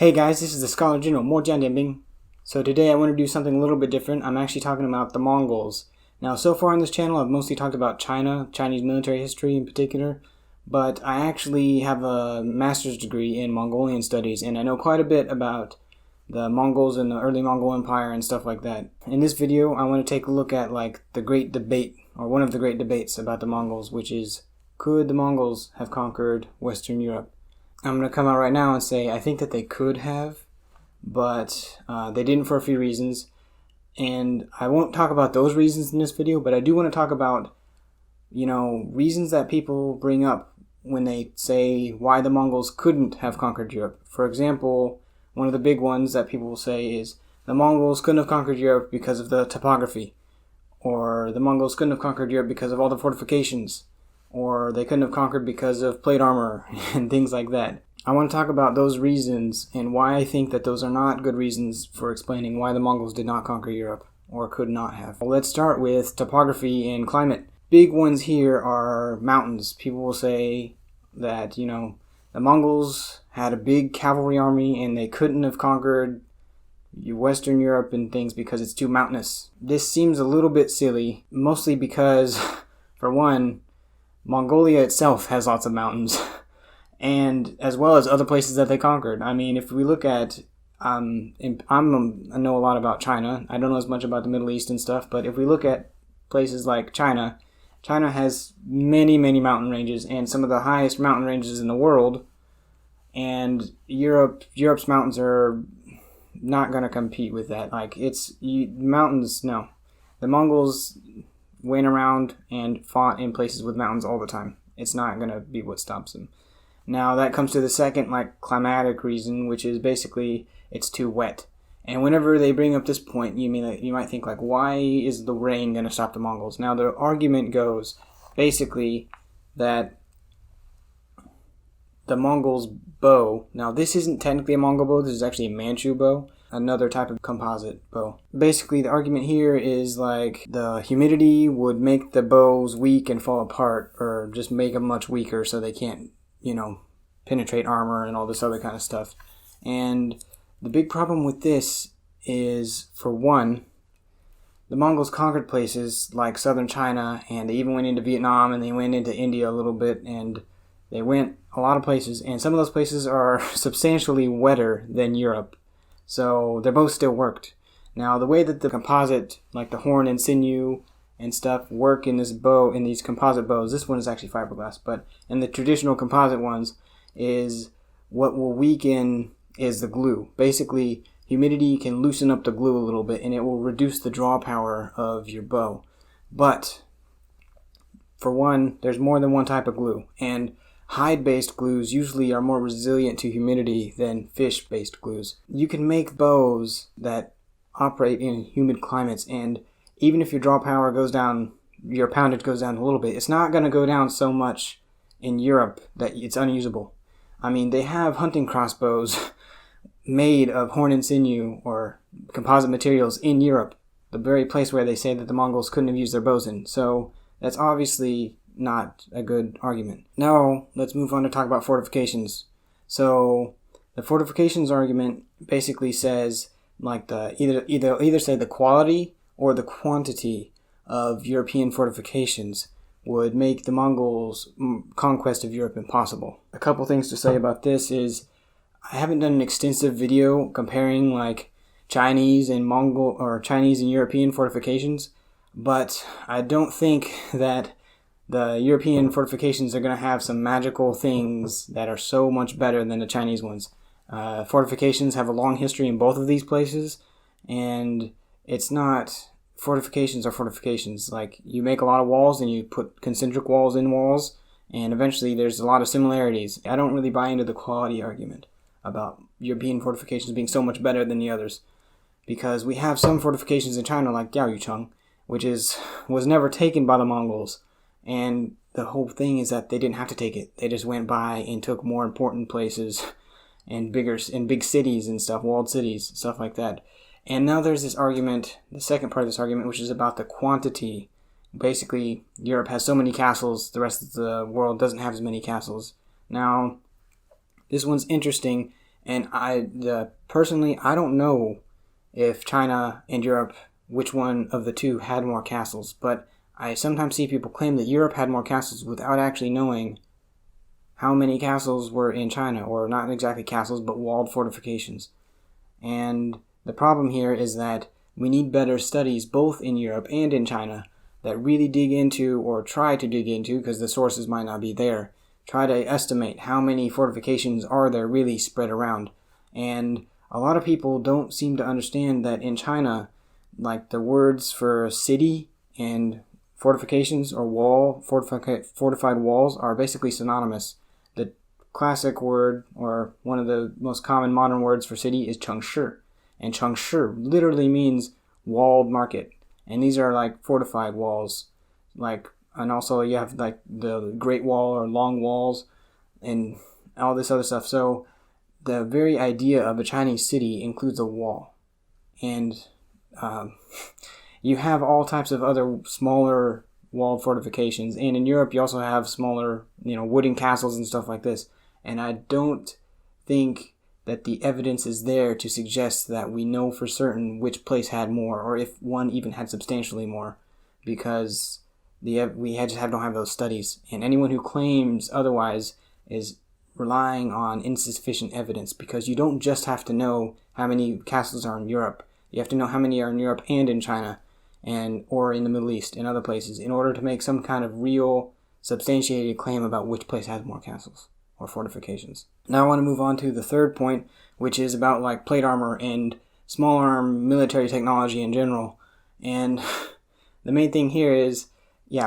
Hey guys, this is the Scholar General, 莫讲点兵. So today I want to do something a little bit different. I'm actually talking about the Mongols. Now, so far on this channel, I've mostly talked about China, Chinese military history in particular, but I actually have a master's degree in Mongolian studies, and I know quite a bit about the Mongols and the early Mongol Empire and stuff like that. In this video, I want to take a look at the great debate, or one of the great debates about the Mongols, which is, could the Mongols have conquered Western Europe? I'm going to come out right now and say I think that they could have, but they didn't for a few reasons. And I won't talk about those reasons in this video, but I do want to talk about, reasons that people bring up when they say why the Mongols couldn't have conquered Europe. For example, one of the big ones that people will say is the Mongols couldn't have conquered Europe because of the topography, or the Mongols couldn't have conquered Europe because of all the fortifications, or they couldn't have conquered because of plate armor and things like that. I want to talk about those reasons and why I think that those are not good reasons for explaining why the Mongols did not conquer Europe, or could not have. Well, let's start with topography and climate. Big ones here are mountains. People will say that, the Mongols had a big cavalry army and they couldn't have conquered Western Europe and things because it's too mountainous. This seems a little bit silly, mostly because, for one, Mongolia itself has lots of mountains, and as well as other places that they conquered. I mean, if we look at, I know a lot about China. I don't know as much about the Middle East and stuff, but if we look at places like China has many, many mountain ranges, and some of the highest mountain ranges in the world, and Europe's mountains are not going to compete with that. Mountains, no. The Mongols went around and fought in places with mountains all the time. It's not going to be what stops them. Now, that comes to the second, climatic reason, which is basically it's too wet. And whenever they bring up this point, you might think, why is the rain going to stop the Mongols? Now, the argument goes, basically, that the Mongols' bow, now this isn't technically a Mongol bow, this is actually a Manchu bow, another type of composite bow. Basically, the argument here is the humidity would make the bows weak and fall apart, or just make them much weaker so they can't, penetrate armor and all this other kind of stuff. And the big problem with this is, for one, the Mongols conquered places like southern China, and they even went into Vietnam, and they went into India a little bit, and they went a lot of places, and some of those places are substantially wetter than Europe. So their bows still worked. Now, the way that the composite, the horn and sinew and stuff, work in this bow, in these composite bows, this one is actually fiberglass, but in the traditional composite ones, is what will weaken is the glue. Basically, humidity can loosen up the glue a little bit, and it will reduce the draw power of your bow. But, for one, there's more than one type of glue, and hide-based glues usually are more resilient to humidity than fish-based glues. You can make bows that operate in humid climates, and even if your draw power goes down, your poundage goes down a little bit, it's not going to go down so much in Europe that it's unusable. I mean, they have hunting crossbows made of horn and sinew or composite materials in Europe, the very place where they say that the Mongols couldn't have used their bows in. So that's obviously not a good argument. Now, let's move on to talk about fortifications. So, the fortifications argument basically says, either say the quality or the quantity of European fortifications would make the Mongols' conquest of Europe impossible. A couple things to say about this is, I haven't done an extensive video comparing Chinese and Mongol or Chinese and European fortifications, but I don't think that the European fortifications are going to have some magical things that are so much better than the Chinese ones. Fortifications have a long history in both of these places, and it's not... Fortifications are fortifications. You make a lot of walls and you put concentric walls in walls, and eventually there's a lot of similarities. I don't really buy into the quality argument about European fortifications being so much better than the others, because we have some fortifications in China like Diaoyucheng, which was never taken by the Mongols. And the whole thing is that they didn't have to take it. They just went by and took more important places and big cities and stuff, walled cities, stuff like that. And now there's this argument, the second part of this argument, which is about the quantity. Basically, Europe has so many castles, the rest of the world doesn't have as many castles. Now, this one's interesting And personally, I don't know if China and Europe, which one of the two had more castles, but I sometimes see people claim that Europe had more castles without actually knowing how many castles were in China, or not exactly castles, but walled fortifications. And the problem here is that we need better studies both in Europe and in China that really dig into, or try to dig into, because the sources might not be there, try to estimate how many fortifications are there really spread around. And a lot of people don't seem to understand that in China, like the words for city and fortifications or fortified walls are basically synonymous. The classic word, or one of the most common modern words for city, is 城市. And 城市literally means walled market. And these are like fortified walls. And also you have like the Great Wall or long walls and all this other stuff. So the very idea of a Chinese city includes a wall. And you have all types of other smaller walled fortifications. And in Europe, you also have smaller, wooden castles and stuff like this. And I don't think that the evidence is there to suggest that we know for certain which place had more, or if one even had substantially more, because we don't have those studies. And anyone who claims otherwise is relying on insufficient evidence, because you don't just have to know how many castles are in Europe. You have to know how many are in Europe and in China, or in the Middle East and other places, in order to make some kind of real substantiated claim about which place has more castles or fortifications. Now I want to move on to the third point, which is about like plate armor and small arm military technology in general. And the main thing here is,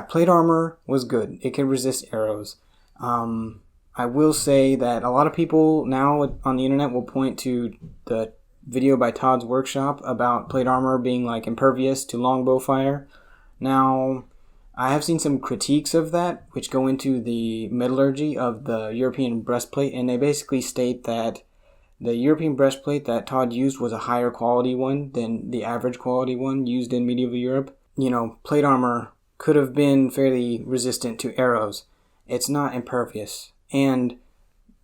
plate armor was good. It could resist arrows. I will say that a lot of people now on the internet will point to the video by Todd's Workshop about plate armor being like impervious to longbow fire. Now, I have seen some critiques of that, which go into the metallurgy of the European breastplate, and they basically state that the European breastplate that Todd used was a higher quality one than the average quality one used in medieval Europe. Plate armor could have been fairly resistant to arrows. It's not impervious. And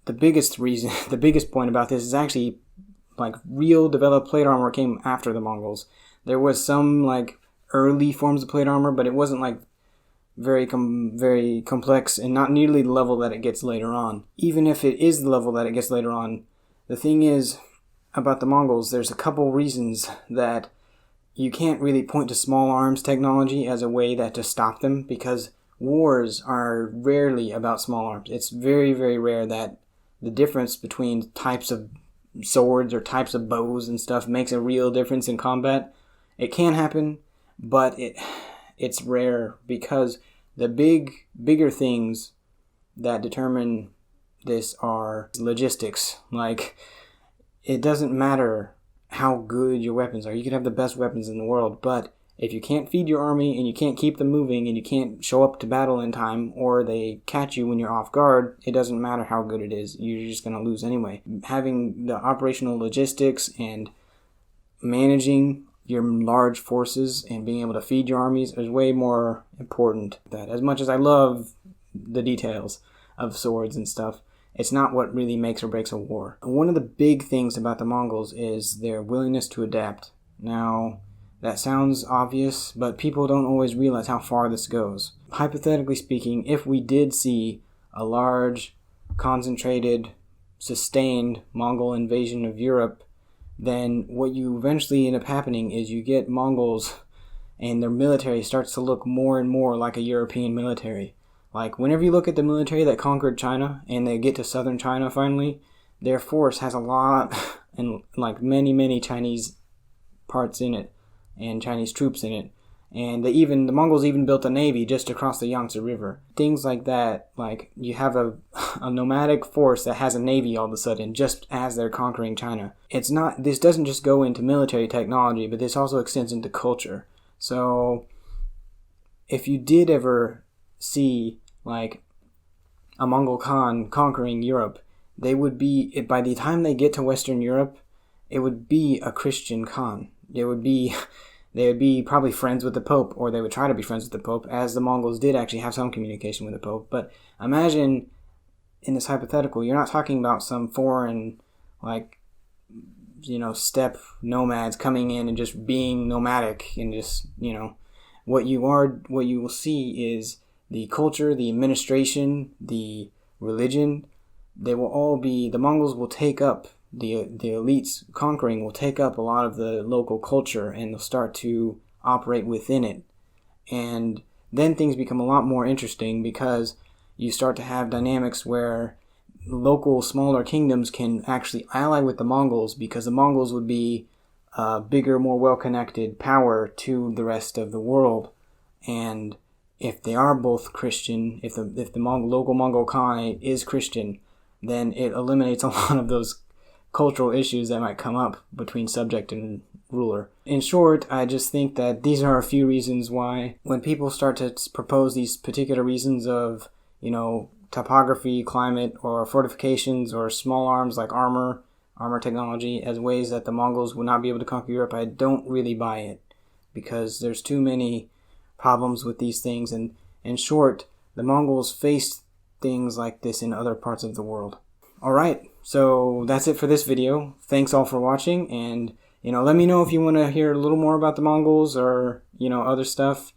the biggest point about this is actually like real developed plate armor came after the Mongols. There was some like early forms of plate armor, but it wasn't like very complex and not nearly the level that it gets later on. Even if it is the level that it gets later on, the thing is about the Mongols, there's a couple reasons that you can't really point to small arms technology as a way to stop them, because wars are rarely about small arms. It's very, very rare that the difference between types of swords or types of bows and stuff makes a real difference in combat. It can happen, but it's rare, because the bigger things that determine this are logistics. Like, it doesn't matter how good your weapons are. You could have the best weapons in the world, but if you can't feed your army and you can't keep them moving and you can't show up to battle in time, or they catch you when you're off guard, it doesn't matter how good it is. You're just going to lose anyway. Having the operational logistics and managing your large forces and being able to feed your armies is way more important. That as much as I love the details of swords and stuff, it's not what really makes or breaks a war. One of the big things about the Mongols is their willingness to adapt. Now, that sounds obvious, but people don't always realize how far this goes. Hypothetically speaking, if we did see a large, concentrated, sustained Mongol invasion of Europe, then what you eventually end up happening is you get Mongols and their military starts to look more and more like a European military. Like, whenever you look at the military that conquered China and they get to southern China finally, their force has a lot and like many Chinese parts in it and Chinese troops in it. And the Mongols even built a navy just across the Yangtze River. Things like that, like you have a nomadic force that has a navy all of a sudden just as they're conquering China. This doesn't just go into military technology, but this also extends into culture. So if you did ever see like a Mongol Khan conquering Europe, they would be, by the time they get to Western Europe, it would be a Christian Khan. They would be probably friends with the Pope, or they would try to be friends with the Pope, as the Mongols did actually have some communication with the Pope. But imagine, in this hypothetical, you're not talking about some foreign like, steppe nomads coming in and just being nomadic, and just, what you will see is the culture, the administration, the religion, they will all be, the Mongols will take up, the elites conquering will take up a lot of the local culture, and they'll start to operate within it. And then things become a lot more interesting, because you start to have dynamics where local smaller kingdoms can actually ally with the Mongols, because the Mongols would be a bigger, more well-connected power to the rest of the world. And if they are both Christian, if the local Mongol Khanate is Christian, then it eliminates a lot of those cultural issues that might come up between subject and ruler. In short, I just think that these are a few reasons why, when people start to propose these particular reasons of, topography, climate, or fortifications, or small arms like armor technology as ways that the Mongols would not be able to conquer Europe, I don't really buy it, because there's too many problems with these things. And in short, the Mongols faced things like this in other parts of the world. Alright, so that's it for this video. Thanks all for watching, and let me know if you want to hear a little more about the Mongols, or other stuff,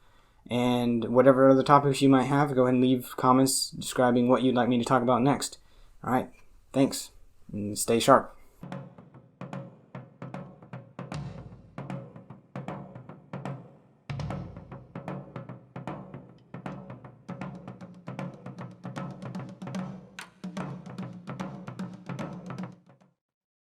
and whatever other topics you might have. Go ahead and leave comments describing what you'd like me to talk about next. Alright, thanks, and stay sharp.